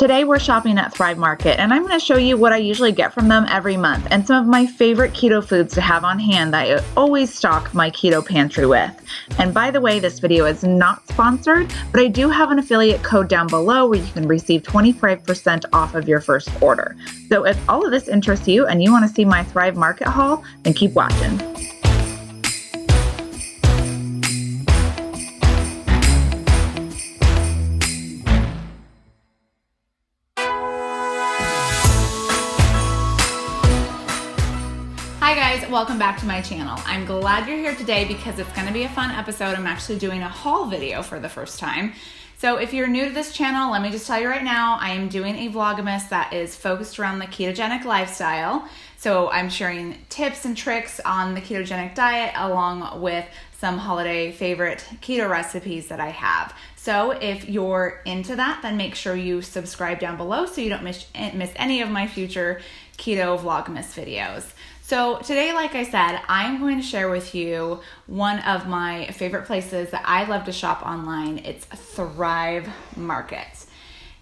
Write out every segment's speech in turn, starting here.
Today we're shopping at Thrive Market, and I'm going to show you what I usually get from them every month and some of my favorite keto foods to have on hand that I always stock my keto pantry with. And by the way, this video is not sponsored, but I do have an affiliate code down below where you can receive 25% off of your first order. So if all of this interests you and you want to see my Thrive Market haul, then keep watching. Hi guys, welcome back to my channel. I'm glad you're here today because it's going to be a fun episode. I'm actually doing a haul video for the first time. So if you're new to this channel, let me just tell you right now, I am doing a Vlogmas that is focused around the ketogenic lifestyle. So I'm sharing tips and tricks on the ketogenic diet along with some holiday favorite keto recipes that I have. So if you're into that, then make sure you subscribe down below so you don't miss any of my future keto Vlogmas videos. So today, like I said, I'm going to share with you one of my favorite places that I love to shop online. It's Thrive Market.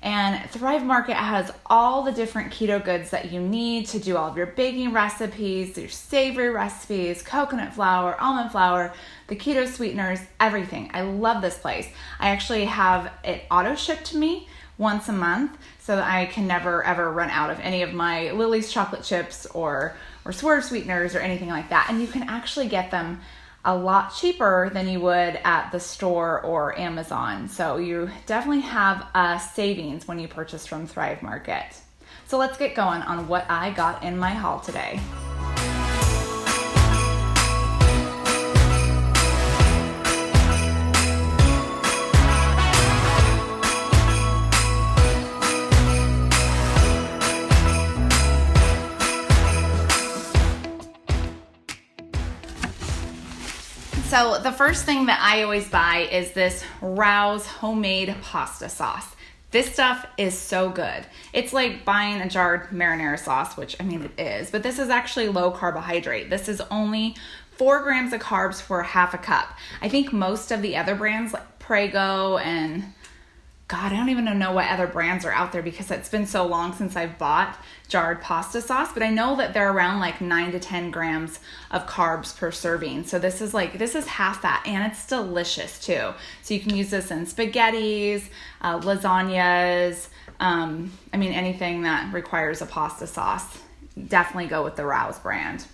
And Thrive Market has all the different keto goods that you need to do all of your baking recipes, your savory recipes, coconut flour, almond flour, the keto sweeteners, everything. I love this place. I actually have it auto shipped to me once a month so that I can never ever run out of any of my Lillys chocolate chips or Swerve sweeteners or anything like that. And you can actually get them a lot cheaper than you would at the store or Amazon. So you definitely have a savings when you purchase from Thrive Market. So let's get going on what I got in my haul today. So the first thing that I always buy is this Raos homemade pasta sauce. This stuff is so good. It's like buying a jarred marinara sauce, which I mean it is, but this is actually low carbohydrate. This is only 4 grams of carbs for half a cup. I think most of the other brands like Prego and God, I don't even know what other brands are out there because it's been so long since I've bought jarred pasta sauce, but I know that they're around like 9 to 10 grams of carbs per serving. So this is half that, and it's delicious too. So you can use this in spaghettis, lasagnas, anything that requires a pasta sauce. Definitely go with the Raos brand.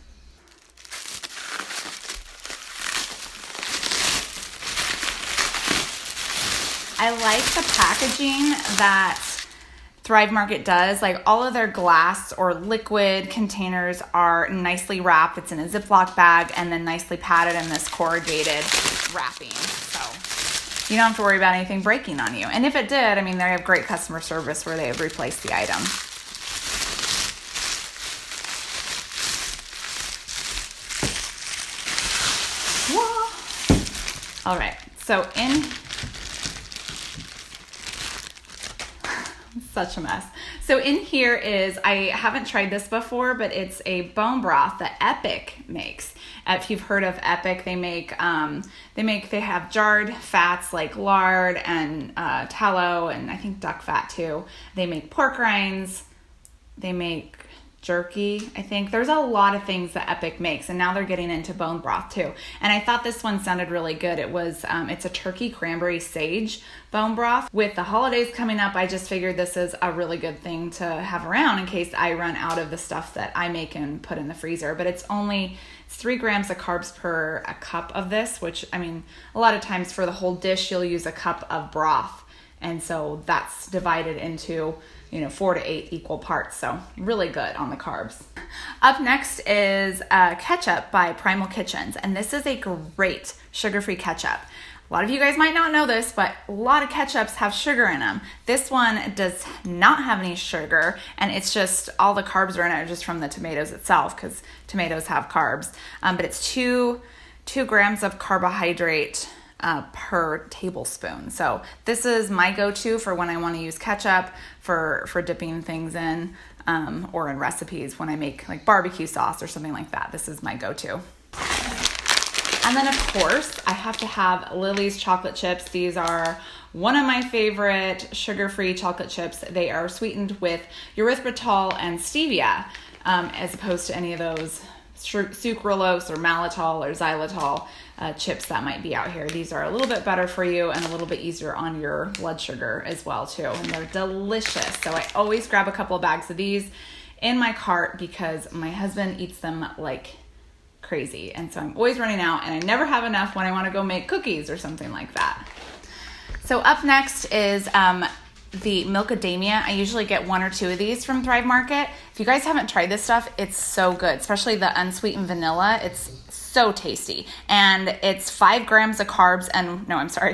I like the packaging that Thrive Market does. Like all of their glass or liquid containers are nicely wrapped. It's in a Ziploc bag and then nicely padded in this corrugated wrapping. So you don't have to worry about anything breaking on you. And if it did, they have great customer service where they have replaced the item. Whoa. All right, so such a mess. So in here is, I haven't tried this before, but it's a bone broth that Epic makes. If you've heard of Epic, they have jarred fats like lard and tallow and I think duck fat too. They make pork rinds. They make jerky, I think. There's a lot of things that Epic makes, and now they're getting into bone broth too. And I thought this one sounded really good. It's a turkey cranberry sage bone broth. With the holidays coming up, I just figured this is a really good thing to have around in case I run out of the stuff that I make and put in the freezer. But it's 3 grams of carbs per a cup of this, which, a lot of times for the whole dish, you'll use a cup of broth. And so that's divided into 4 to 8 equal parts. So really good on the carbs. Up next is Ketchup by Primal Kitchens. And this is a great sugar-free ketchup. A lot of you guys might not know this, but a lot of ketchups have sugar in them. This one does not have any sugar, and it's just all the carbs are in it just from the tomatoes itself because tomatoes have carbs. But it's 2 grams of carbohydrate per tablespoon. So this is my go-to for when I want to use ketchup for dipping things in or in recipes when I make like barbecue sauce or something like that. This is my go-to. And then of course I have to have Lillys chocolate chips. These are one of my favorite sugar-free chocolate chips. They are sweetened with erythritol and stevia, as opposed to any of those sucralose or maltitol or xylitol chips that might be out here. These are a little bit better for you and a little bit easier on your blood sugar as well too. And they're delicious. So I always grab a couple of bags of these in my cart because my husband eats them like crazy. And so I'm always running out, and I never have enough when I want to go make cookies or something like that. So up next is the Macadamia. I usually get 1 or 2 of these from Thrive Market. If you guys haven't tried this stuff, it's so good, especially the unsweetened vanilla. It's so tasty. And it's 5 grams of carbs and,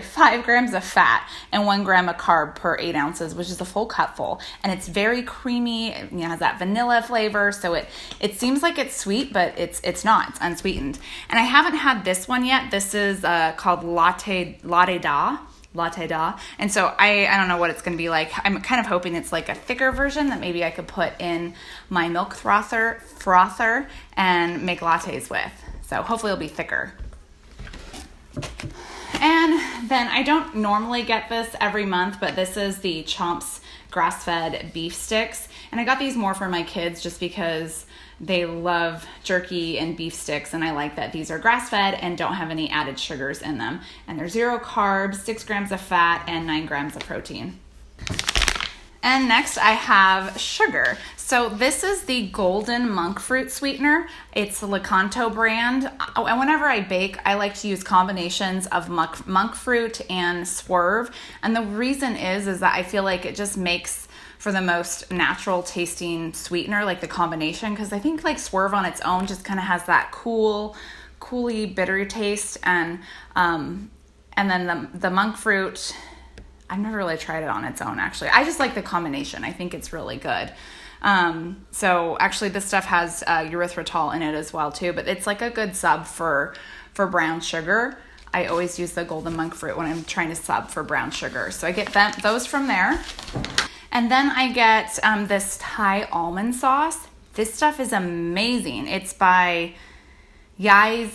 5 grams of fat and 1 gram of carb per 8 ounces, which is a full cupful. And it's very creamy. It has that vanilla flavor. So it seems like it's sweet, but it's not. It's unsweetened. And I haven't had this one yet. This is called Latte Da. And so I don't know what it's going to be like. I'm kind of hoping it's like a thicker version that maybe I could put in my milk frother and make lattes with. So hopefully it'll be thicker. And then I don't normally get this every month, but this is the Chomps GrassFed beef sticks. And I got these more for my kids just because they love jerky and beef sticks, and I like that these are grass-fed and don't have any added sugars in them. And they're 0 carbs, 6 grams of fat, and 9 grams of protein. And next I have sugar. So this is the Golden Monk Fruit Sweetener. It's a Lecanto brand. Whenever I bake, I like to use combinations of monk fruit and swerve. And the reason is that I feel like it just makes for the most natural tasting sweetener, like the combination, because I think like swerve on its own just kind of has that cooly bitter taste, and then the monk fruit, I've never really tried it on its own actually. I just like the combination. I think it's really good. So actually this stuff has erythritol in it as well too, but it's like a good sub for brown sugar. I always use the Golden Monk Fruit when I'm trying to sub for brown sugar. So I get those from there. And then I get this Thai almond sauce. This stuff is amazing. It's by Yays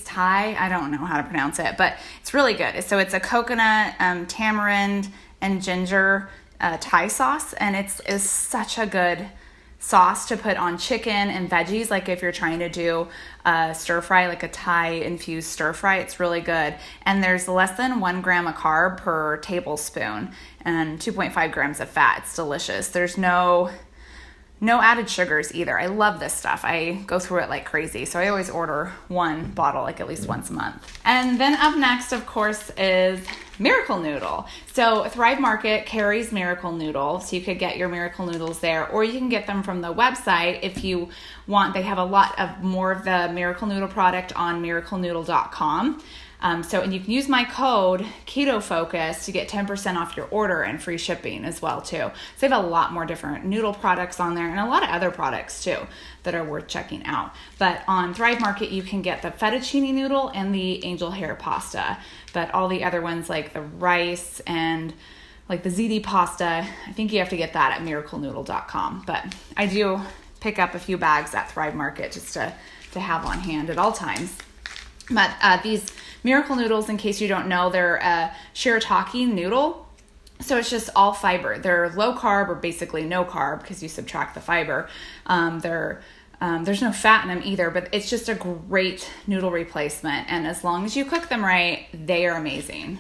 Thai. I don't know how to pronounce it, but it's really good. So it's a coconut, tamarind, and ginger Thai sauce, and it's such a good sauce to put on chicken and veggies. Like if you're trying to do a stir fry, like a Thai infused stir fry, it's really good. And there's less than 1 gram of carb per tablespoon and 2.5 grams of fat. It's delicious. There's no added sugars either. I love this stuff. I go through it like crazy. So I always order 1 bottle like at least once a month. And then up next, of course, is Miracle Noodle. So Thrive Market carries Miracle Noodle. So you could get your Miracle Noodles there, or you can get them from the website if you want. They have a lot of more of the Miracle Noodle product on miraclenoodle.com. And you can use my code KetoFocus to get 10% off your order and free shipping as well too. So they have a lot more different noodle products on there and a lot of other products too that are worth checking out. But on Thrive Market, you can get the fettuccine noodle and the angel hair pasta. But all the other ones like the rice and like the ziti pasta, I think you have to get that at miraclenoodle.com. But I do pick up a few bags at Thrive Market just to have on hand at all times. But these Miracle Noodles, in case you don't know, they're a shirataki noodle. So it's just all fiber. They're low carb, or basically no carb because you subtract the fiber. There's no fat in them either, but it's just a great noodle replacement. And as long as you cook them right, they are amazing.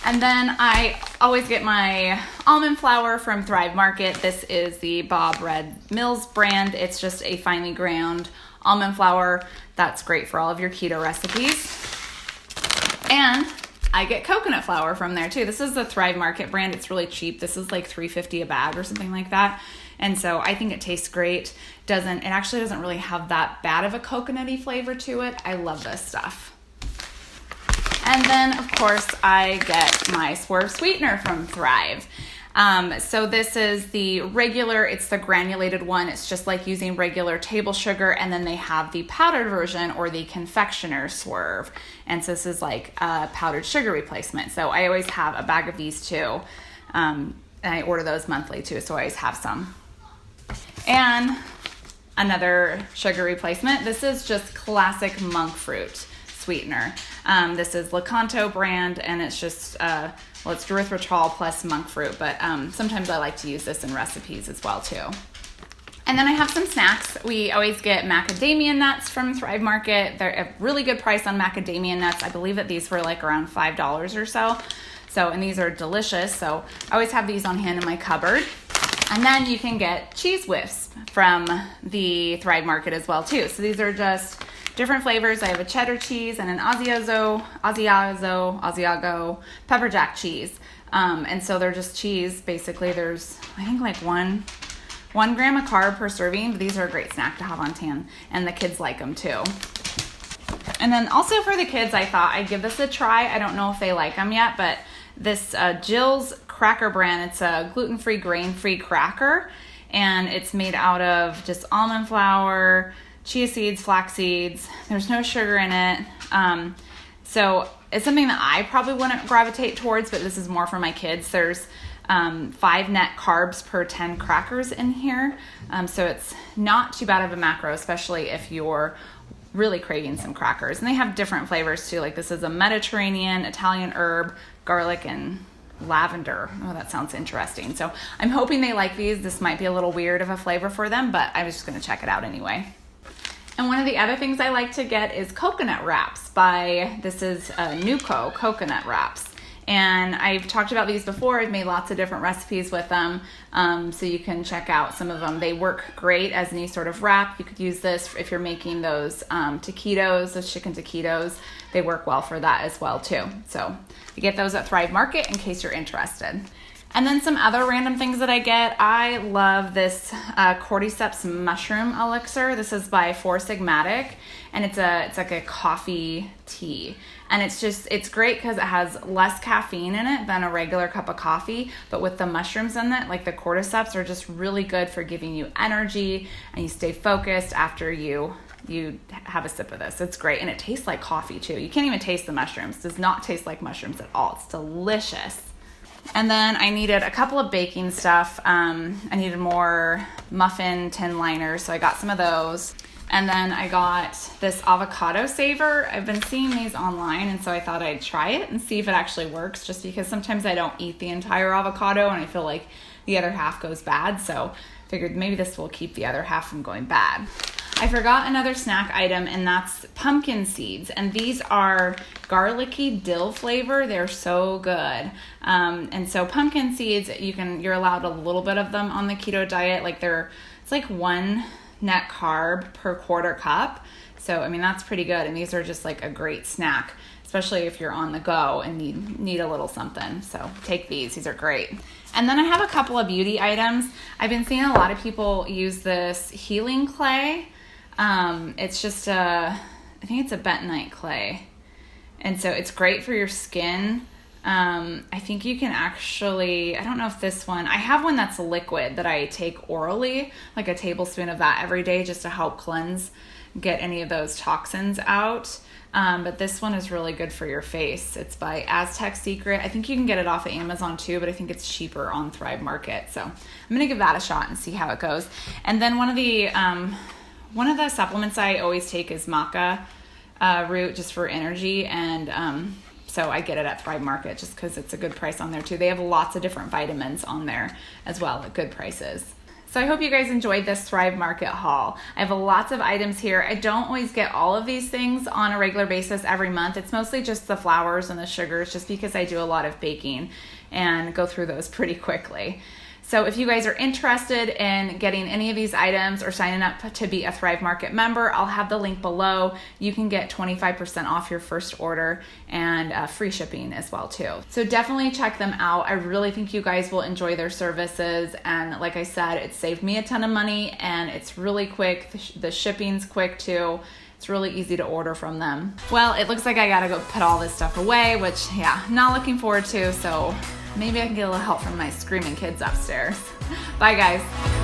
And then I always get my almond flour from Thrive Market. This is the Bob Red Mills brand. It's just a finely ground almond flour. That's great for all of your keto recipes. And I get coconut flour from there too. This is the Thrive Market brand. It's really cheap. This is like $3.50 a bag or something like that. And so I think it tastes great. It actually doesn't really have that bad of a coconutty flavor to it. I love this stuff. And then of course I get my Swerve Sweetener from Thrive. So this is the regular, it's the granulated one. It's just like using regular table sugar, and then they have the powdered version or the confectioner Swerve. And so this is like a powdered sugar replacement. So I always have a bag of these too. And I order those monthly too, so I always have some. And another sugar replacement. This is just classic monk fruit sweetener. This is Lakanto brand, and it's just, well, it's erythritol plus monk fruit, but sometimes I like to use this in recipes as well too. And then I have some snacks. We always get macadamia nuts from Thrive Market. They're a really good price on macadamia nuts. I believe that these were like around $5 or so. And these are delicious. So I always have these on hand in my cupboard. And then you can get cheese whiffs from the Thrive Market as well too. So these are just different flavors. I have a cheddar cheese and an Asiago pepper jack cheese. And so they're just cheese. Basically, there's, I think, like 1 gram of carb per serving, but these are a great snack to have on hand, and the kids like them too. And then also for the kids, I thought I'd give this a try. I don't know if they like them yet, but this Jill's cracker brand, it's a gluten-free, grain-free cracker, and it's made out of just almond flour, chia seeds, flax seeds. There's no sugar in it. So it's something that I probably wouldn't gravitate towards, but this is more for my kids. There's 5 net carbs per 10 crackers in here. So it's not too bad of a macro, especially if you're really craving some crackers. And they have different flavors too. Like this is a Mediterranean, Italian herb, garlic, and lavender. Oh, that sounds interesting. So I'm hoping they like these. This might be a little weird of a flavor for them, but I was just going to check it out anyway. And one of the other things I like to get is coconut wraps this is Nuco coconut wraps. And I've talked about these before. I've made lots of different recipes with them. So you can check out some of them. They work great as any sort of wrap. You could use this if you're making those taquitos, those chicken taquitos. They work well for that as well too. So you get those at Thrive Market in case you're interested. And then some other random things that I get. I love this Cordyceps mushroom elixir. This is by Four Sigmatic, and it's like a coffee tea. And it's great because it has less caffeine in it than a regular cup of coffee, but with the mushrooms in it, like the cordyceps, are just really good for giving you energy, and you stay focused after you have a sip of this. It's great, and it tastes like coffee too. You can't even taste the mushrooms. It does not taste like mushrooms at all. It's delicious. And then I needed a couple of baking stuff. I needed more muffin tin liners, so I got some of those. And then I got this Avocado Saver. I've been seeing these online, and so I thought I'd try it and see if it actually works, just because sometimes I don't eat the entire avocado and I feel like the other half goes bad. So I figured maybe this will keep the other half from going bad. I forgot another snack item, and that's pumpkin seeds. And these are garlicky dill flavor. They're so good. And so pumpkin seeds, you're allowed a little bit of them on the keto diet. It's like 1 net carb per quarter cup. So, I mean, that's pretty good. And these are just like a great snack, especially if you're on the go and need a little something. So take these. These are great. And then I have a couple of beauty items. I've been seeing a lot of people use this healing clay. It's just I think it's a bentonite clay. And so it's great for your skin. I think you can actually, I don't know if this one, I have one that's liquid that I take orally, like a tablespoon of that every day just to help cleanse, get any of those toxins out. But this one is really good for your face. It's by Aztec Secret. I think you can get it off of Amazon too, but I think it's cheaper on Thrive Market. So I'm going to give that a shot and see how it goes. And then one of the supplements I always take is Maca Root, just for energy. And so I get it at Thrive Market just because it's a good price on there too. They have lots of different vitamins on there as well at good prices. So I hope you guys enjoyed this Thrive Market haul. I have lots of items here. I don't always get all of these things on a regular basis every month. It's mostly just the flours and the sugars, just because I do a lot of baking and go through those pretty quickly. So if you guys are interested in getting any of these items or signing up to be a Thrive Market member, I'll have the link below. You can get 25% off your first order and free shipping as well too. So definitely check them out. I really think you guys will enjoy their services. And like I said, it saved me a ton of money, and it's really quick. The shipping's quick too. It's really easy to order from them. Well, it looks like I gotta go put all this stuff away, which not looking forward to. So maybe I can get a little help from my screaming kids upstairs. Bye guys.